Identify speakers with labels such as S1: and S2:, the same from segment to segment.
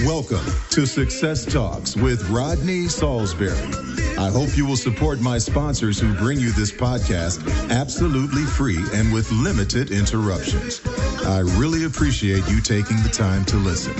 S1: Welcome to Success Talks with Rodney Saulsberry. I hope you will support my sponsors who bring you this podcast absolutely free and with limited interruptions. I really appreciate you taking the time to listen.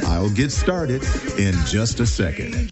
S1: I'll get started in just a second.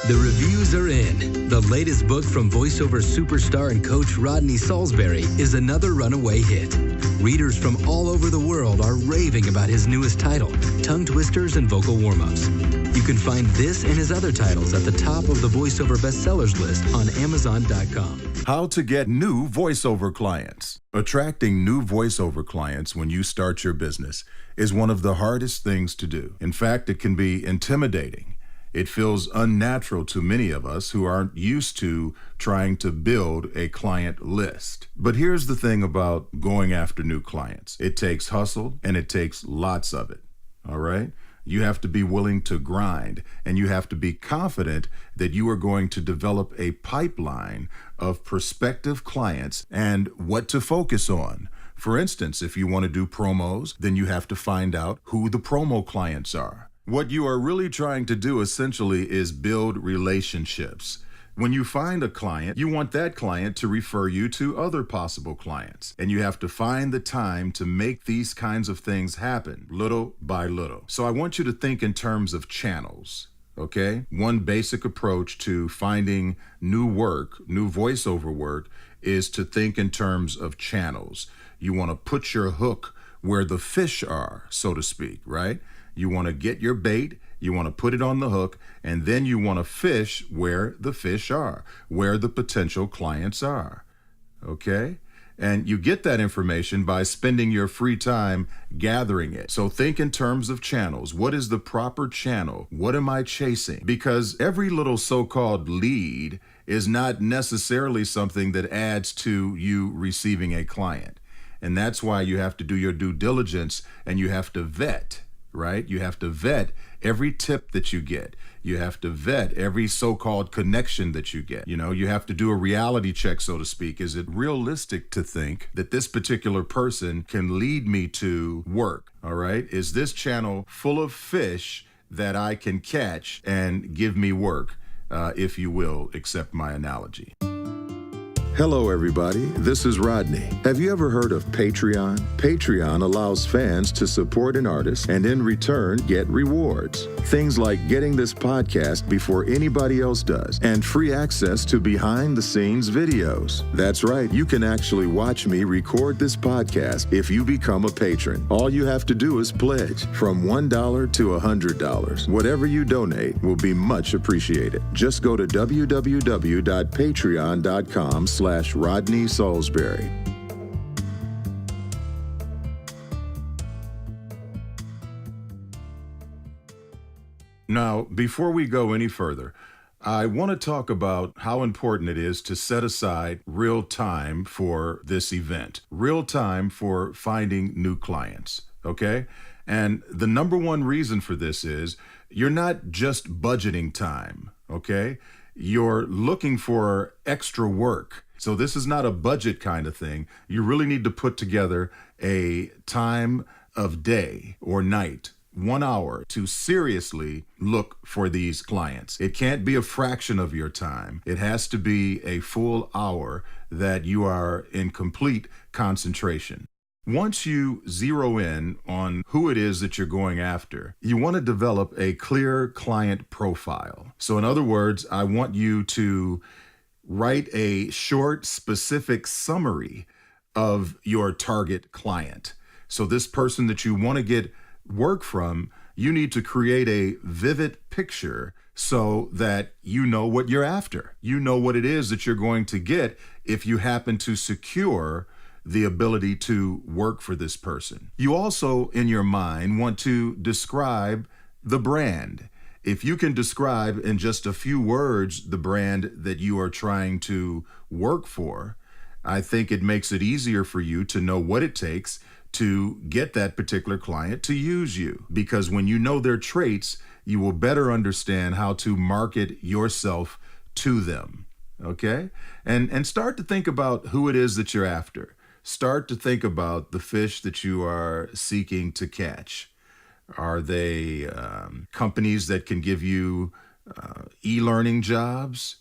S2: The reviews are in. The latest book from voiceover superstar and coach Rodney Saulsberry is another runaway hit. Readers from all over the world are raving about his newest title, Tongue Twisters and Vocal Warm-Ups. You can find this and his other titles at the top of the voiceover bestsellers list on Amazon.com.
S1: How to get new voiceover clients. Attracting new voiceover clients when you start your business is one of the hardest things to do. In fact, it can be intimidating. It feels unnatural to many of us who aren't used to trying to build a client list. But here's the thing about going after new clients. It takes hustle and it takes lots of it. All right? You have to be willing to grind, and you have to be confident that you are going to develop a pipeline of prospective clients and what to focus on. For instance, if you want to do promos, then you have to find out who the promo clients are. What you are really trying to do essentially is build relationships. When you find a client, you want that client to refer you to other possible clients. And you have to find the time to make these kinds of things happen, little by little. So I want you to think in terms of channels, okay? One basic approach to finding new work, new voiceover work, is to think in terms of channels. You want to put your hook where the fish are, so to speak, right? You want to get your bait, you want to put it on the hook, and then you want to fish where the fish are, where the potential clients are, okay? And you get that information by spending your free time gathering it. So think in terms of channels. What is the proper channel? What am I chasing? Because every little so-called lead is not necessarily something that adds to you receiving a client. And that's why you have to do your due diligence and you have to vet. Right? You have to vet every tip that you get. You have to vet every so-called connection that you get. You know, you have to do a reality check, so to speak. Is it realistic to think that this particular person can lead me to work? All right? Is this channel full of fish that I can catch and give me work, if you will, accept my analogy? Hello, everybody. This is Rodney. Have you ever heard of Patreon? Patreon allows fans to support an artist and in return get rewards. Things like getting this podcast before anybody else does and free access to behind-the-scenes videos. That's right. You can actually watch me record this podcast if you become a patron. All you have to do is pledge from $1 to $100. Whatever you donate will be much appreciated. Just go to www.patreon.com/Rodney Saulsberry. Now, before we go any further, I want to talk about how important it is to set aside real time for this event, real time for finding new clients, okay? And the number one reason for this is you're not just budgeting time, okay? You're looking for extra work. So this is not a budget kind of thing. You really need to put together a time of day or night, 1 hour, to seriously look for these clients. It can't be a fraction of your time. It has to be a full hour that you are in complete concentration. Once you zero in on who it is that you're going after, you want to develop a clear client profile. So in other words, I want you to write a short, specific summary of your target client. So this person that you want to get work from, you need to create a vivid picture so that you know what you're after. You know what it is that you're going to get if you happen to secure the ability to work for this person. You also, in your mind, want to describe the brand. If you can describe in just a few words the brand that you are trying to work for, I think it makes it easier for you to know what it takes to get that particular client to use you. Because when you know their traits, you will better understand how to market yourself to them, okay? And start to think about who it is that you're after. Start to think about the fish that you are seeking to catch. Are they companies that can give you e-learning jobs?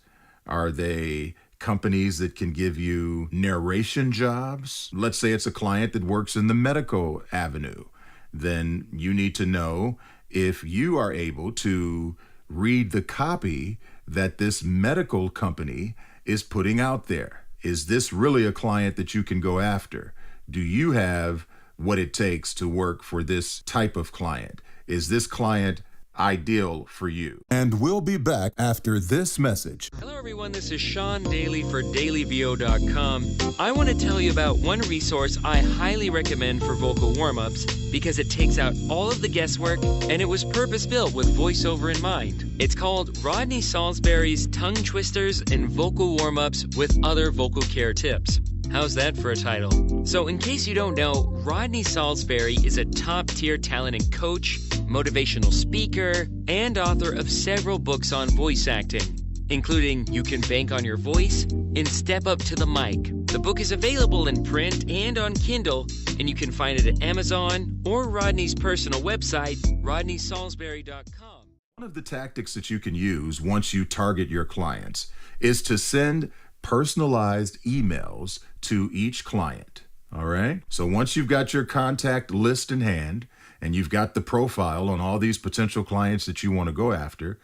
S1: Are they companies that can give you narration jobs? Let's say it's a client that works in the medical avenue. Then you need to know if you are able to read the copy that this medical company is putting out there. Is this really a client that you can go after? Do you have what it takes to work for this type of client? Is this client ideal for you? And we'll be back after this message.
S3: Hello everyone, this is Sean Daly for dailyvo.com. I want to tell you about one resource I highly recommend for vocal warm-ups because it takes out all of the guesswork and it was purpose-built with voiceover in mind. It's called Rodney Saulsberry's Tongue Twisters and Vocal Warm-Ups with Other Vocal Care Tips. How's that for a title? So in case you don't know, Rodney Saulsberry is a top-tier talent and coach, motivational speaker, and author of several books on voice acting, including You Can Bank on Your Voice and Step Up to the Mic. The book is available in print and on Kindle, and you can find it at Amazon or Rodney's personal website, rodneysaulsberry.com.
S1: One of the tactics that you can use once you target your clients is to send personalized emails to each client. All right. So once you've got your contact list in hand and you've got the profile on all these potential clients that you want to go after,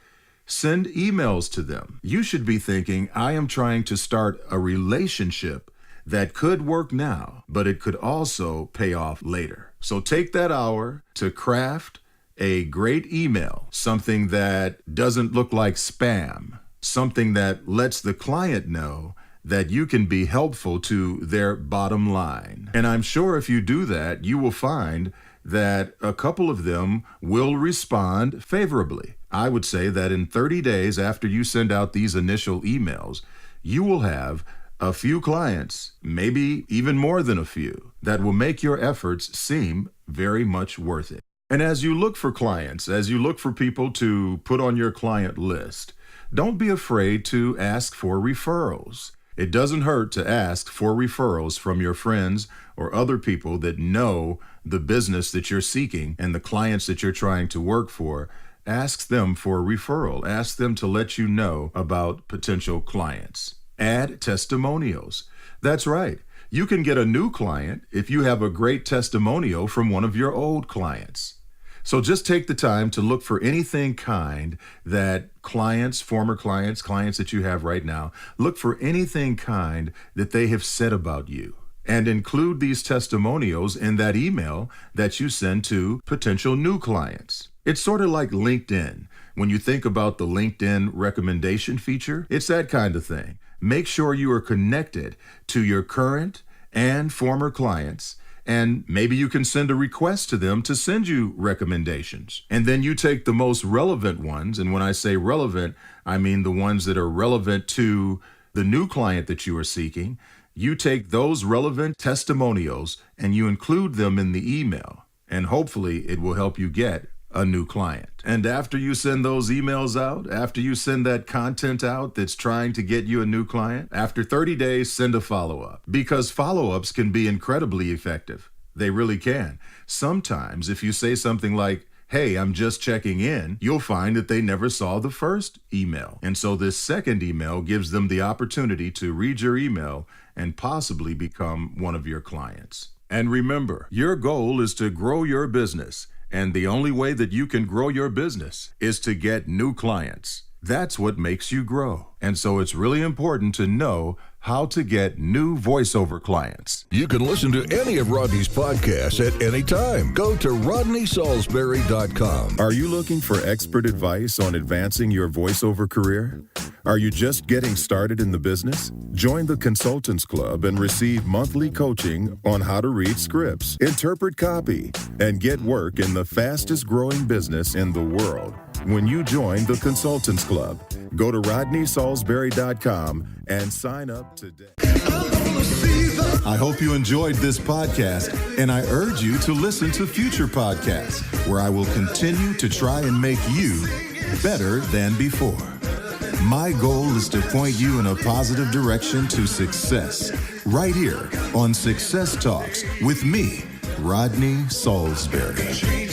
S1: send emails to them. You should be thinking, I am trying to start a relationship that could work now, but it could also pay off later. So take that hour to craft a great email, something that doesn't look like spam, something that lets the client know that you can be helpful to their bottom line. And I'm sure if you do that, you will find that a couple of them will respond favorably. I would say that in 30 days after you send out these initial emails, you will have a few clients, maybe even more than a few, that will make your efforts seem very much worth it. And as you look for clients, as you look for people to put on your client list, don't be afraid to ask for referrals. It doesn't hurt to ask for referrals from your friends or other people that know the business that you're seeking and the clients that you're trying to work for. Ask them for a referral. Ask them to let you know about potential clients. Add testimonials. That's right. You can get a new client if you have a great testimonial from one of your old clients. So just take the time to look for anything kind that clients, former clients, clients that you have right now, look for anything kind that they have said about you and include these testimonials in that email that you send to potential new clients. It's sort of like LinkedIn. When you think about the LinkedIn recommendation feature, it's that kind of thing. Make sure you are connected to your current and former clients, and maybe you can send a request to them to send you recommendations. And then you take the most relevant ones, and when I say relevant, I mean the ones that are relevant to the new client that you are seeking. You take those relevant testimonials and you include them in the email, and hopefully it will help you get a new client. And after you send those emails out, after you send that content out that's trying to get you a new client, after 30 days, send a follow-up, because follow-ups can be incredibly effective. They really can. Sometimes if you say something like, hey, I'm just checking in, you'll find that they never saw the first email. And so this second email gives them the opportunity to read your email and possibly become one of your clients. And remember, your goal is to grow your business. And the only way that you can grow your business is to get new clients. That's what makes you grow. And so it's really important to know how to get new voiceover clients.
S4: You can listen to any of Rodney's podcasts at any time. Go to rodneysaulsberry.com.
S1: Are you looking for expert advice on advancing your voiceover career? Are you just getting started in the business? Join the Consultants Club and receive monthly coaching on how to read scripts, interpret copy, and get work in the fastest growing business in the world. When you join the Consultants Club, go to rodneysaulsberry.com and sign up today. I hope you enjoyed this podcast, and I urge you to listen to future podcasts where I will continue to try and make you better than before. My goal is to point you in a positive direction to success, right here on Success Talks with me, Rodney Saulsberry.